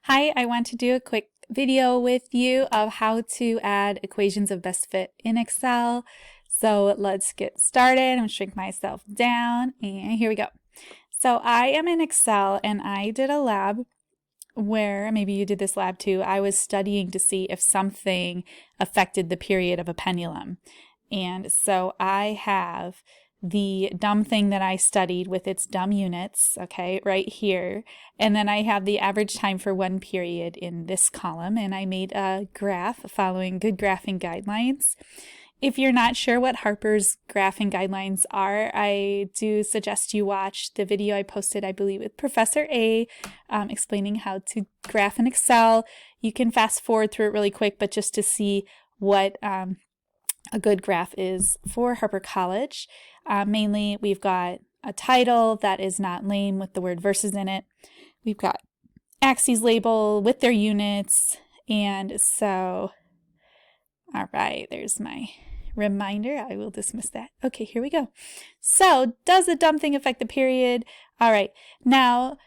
Hi, I want to do a quick video with you of how to add equations of best fit in Excel. So let's get started. I'm going to shrink myself down and here we go. So I am in Excel and I did a lab where, maybe you did this lab too, I was studying to see if something affected the period of a pendulum. And so I have the dumb thing that I studied with its dumb units, okay, right here. And then I have the average time for one period in this column, and I made a graph following good graphing guidelines. If you're not sure what Harper's graphing guidelines are, I do suggest you watch the video I posted, I believe, with Professor A, explaining how to graph in Excel. You can fast forward through it really quick, but just to see what a good graph is for Harper College. Mainly, we've got a title that is not lame with the word versus in it. We've got axes label with their units. And so, all right, there's my reminder. I will dismiss that. Okay, here we go. So, does the dumb thing affect the period? All right, now,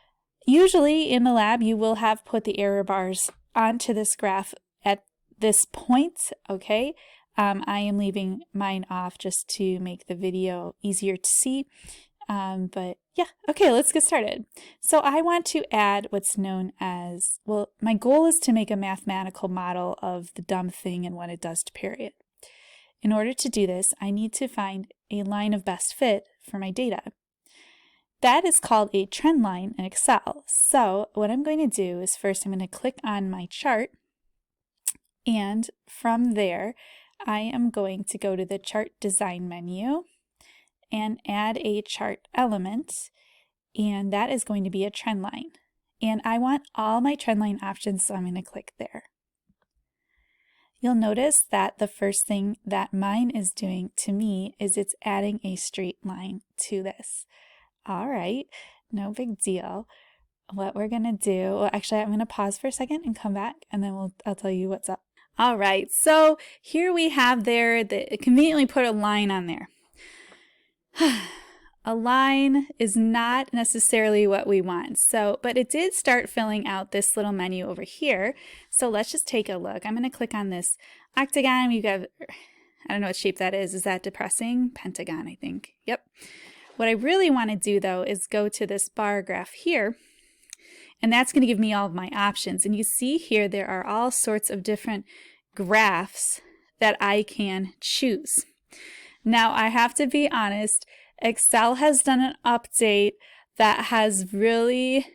usually in the lab, you will have put the error bars onto this graph at this point, okay? I am leaving mine off just to make the video easier to see. But yeah, okay, let's get started. So I want to add what's known as, well, my goal is to make a mathematical model of the dumb thing and what it does to period. In order to do this, I need to find a line of best fit for my data. That is called a trend line in Excel. So what I'm going to do is first I'm going to click on my chart, and from there, I am going to go to the chart design menu and add a chart element, and that is going to be a trend line. And I want all my trend line options, so I'm going to click there. You'll notice that the first thing that mine is doing to me is it's adding a straight line to this. All right, no big deal. What we're going to do, well, actually, I'm going to pause for a second and come back, and then I'll tell you what's up. All right, so here we have there, conveniently put a line on there. A line is not necessarily what we want, but it did start filling out this little menu over here. So let's just take a look. I'm going to click on this octagon. We've got, I don't know what shape that is. Is that depressing? Pentagon, I think. Yep. What I really want to do, though, is go to this bar graph here. And that's going to give me all of my options. And you see here there are all sorts of different graphs that I can choose. Now, I have to be honest, Excel has done an update that has really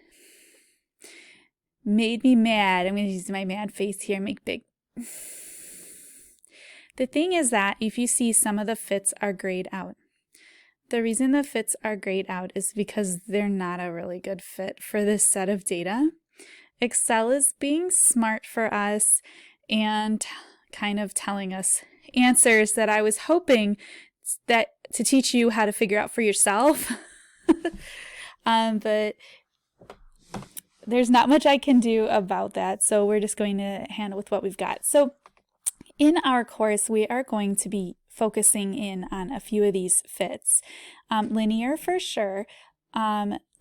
made me mad. I'm going to use my mad face here and make big. The thing is that if you see, some of the fits are grayed out. The reason the fits are grayed out is because they're not a really good fit for this set of data. Excel is being smart for us and kind of telling us answers that I was hoping that to teach you how to figure out for yourself. But there's not much I can do about that, so we're just going to handle with what we've got. So in our course, we are going to be focusing in on a few of these fits. Linear for sure,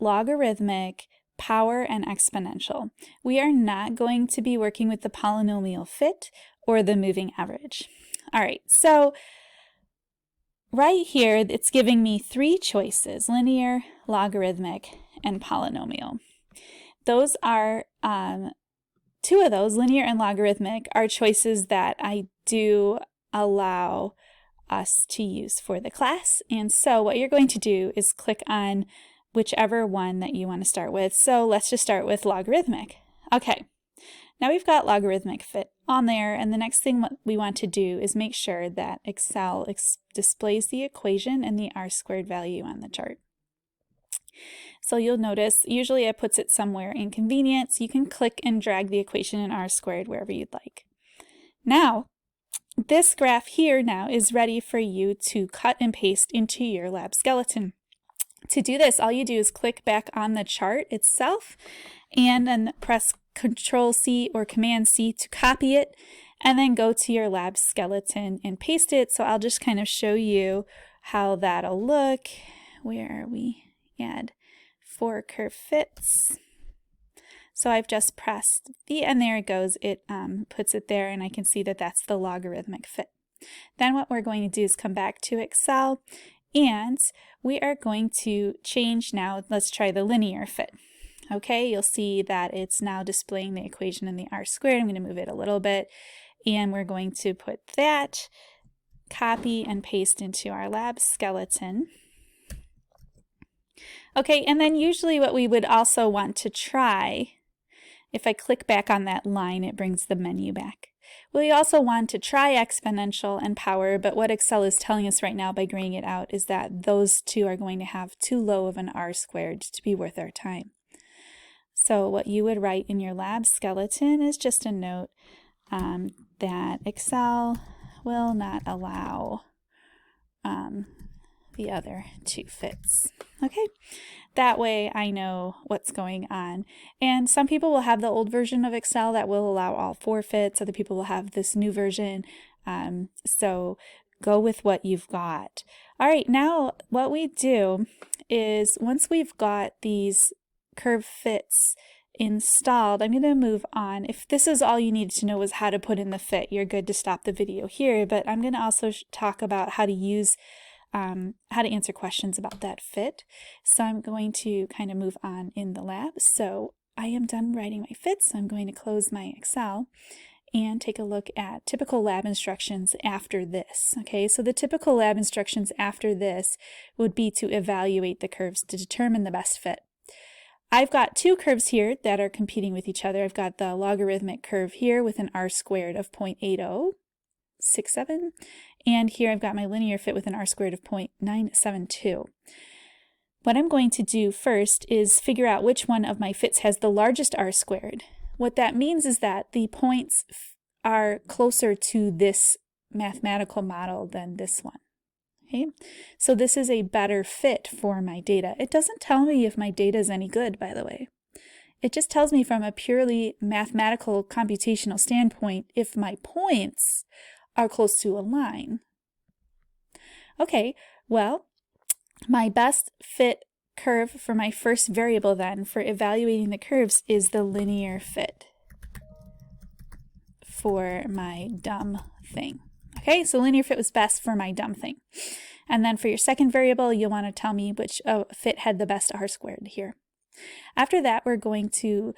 logarithmic, power, and exponential. We are not going to be working with the polynomial fit or the moving average. All right, so right here, it's giving me three choices: linear, logarithmic, and polynomial. Those are, two of those, linear and logarithmic, are choices that I do allow us to use for the class. And so what you're going to do is click on whichever one that you want to start with. So let's just start with logarithmic. Okay, now we've got logarithmic fit on there, and the next thing what we want to do is make sure that Excel displays the equation and the r-squared value on the chart. So you'll notice usually it puts it somewhere inconvenient, so you can click and drag the equation in r-squared wherever you'd like. Now, this graph here now is ready for you to cut and paste into your lab skeleton. To do this, all you do is click back on the chart itself and then press Control-C or Command-C to copy it, and then go to your lab skeleton and paste it. So I'll just kind of show you how that'll look. Where are we? Add 4 curve fits. So I've just pressed V and there it goes. It puts it there and I can see that that's the logarithmic fit. Then what we're going to do is come back to Excel and we are going to change now. Let's try the linear fit. Okay, you'll see that it's now displaying the equation in the r squared. I'm going to move it a little bit and we're going to put that, copy and paste into our lab skeleton. Okay, and then usually what we would also want to try, if I click back on that line, it brings the menu back. We also want to try exponential and power, but what Excel is telling us right now by graying it out is that those two are going to have too low of an r squared to be worth our time. So what you would write in your lab skeleton is just a note that Excel will not allow the other two fits. Okay, that way I know what's going on. And some people will have the old version of Excel that will allow all 4 fits. Other people will have this new version. So go with what you've got. All right, now what we do is once we've got these curve fits installed, I'm going to move on. If this is all you needed to know was how to put in the fit, you're good to stop the video here, but I'm going to also talk about how to use how to answer questions about that fit. So I'm going to kind of move on in the lab. So I am done writing my fits. So I'm going to close my Excel and take a look at typical lab instructions after this. Okay, so the typical lab instructions after this would be to evaluate the curves to determine the best fit. I've got 2 curves here that are competing with each other. I've got the logarithmic curve here with an r squared of 0.8067, and here I've got my linear fit with an r squared of 0.972. What I'm going to do first is figure out which one of my fits has the largest r squared. What that means is that the points are closer to this mathematical model than this one. Okay, so this is a better fit for my data. It doesn't tell me if my data is any good, by the way. It just tells me from a purely mathematical computational standpoint if my points are close to a line. Okay, well, my best fit curve for my first variable then for evaluating the curves is the linear fit for my dumb thing. Okay, so linear fit was best for my dumb thing. And then for your second variable, you'll want to tell me which fit had the best r squared here. After that, we're going to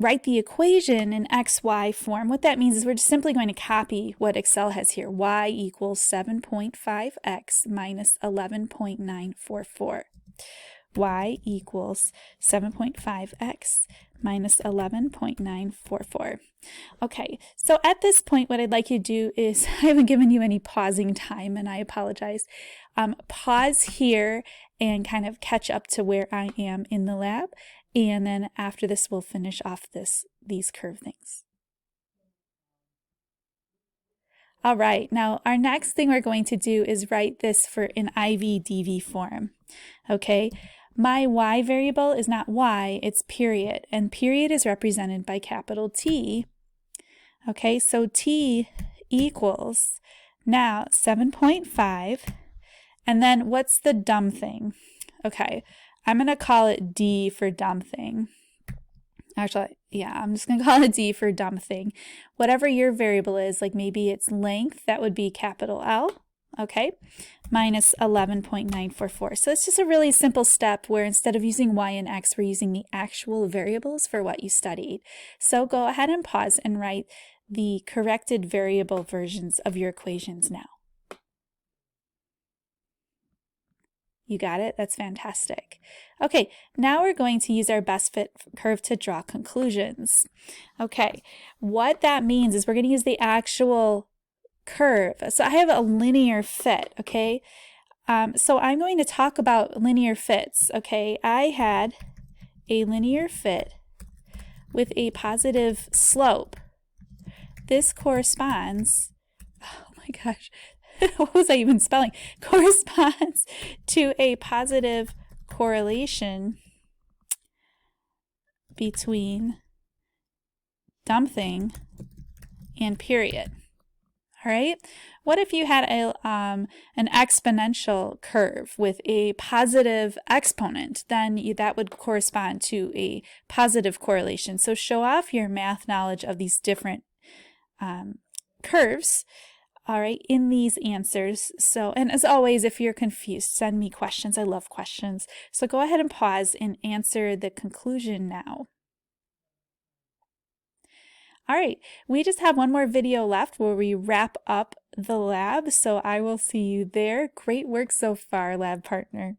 write the equation in XY form. What that means is we're just simply going to copy what Excel has here. Y equals 7.5x minus 11.944. Y equals 7.5x minus 11.944. Okay, so at this point, what I'd like you to do is, I haven't given you any pausing time, and I apologize. Pause here and kind of catch up to where I am in the lab, and then after this, we'll finish off these curve things. All right, now our next thing we're going to do is write this for an IV-DV form. Okay, my y variable is not y, it's period, and period is represented by capital T. Okay, so T equals now 7.5, and then what's the dumb thing? Okay, I'm going to call it D for dumb thing. Actually, yeah, I'm just going to call it D for dumb thing. Whatever your variable is, like maybe it's length, that would be capital L, okay, minus 11.944. So it's just a really simple step where instead of using y and x, we're using the actual variables for what you studied. So go ahead and pause and write the corrected variable versions of your equations now. You got it? That's fantastic. Okay, now we're going to use our best fit curve to draw conclusions. Okay, what that means is we're going to use the actual curve. So I have a linear fit, okay? So I'm going to talk about linear fits, okay? I had a linear fit with a positive slope. This corresponds, oh my gosh, what was I even spelling? Corresponds to a positive correlation between dumb thing and period. All right. What if you had an exponential curve with a positive exponent? Then that would correspond to a positive correlation. So show off your math knowledge of these different curves, all right, in these answers. So, and as always, if you're confused, send me questions. I love questions. So go ahead and pause and answer the conclusion now. All right, we just have one more video left where we wrap up the lab, so I will see you there. Great work so far, lab partner.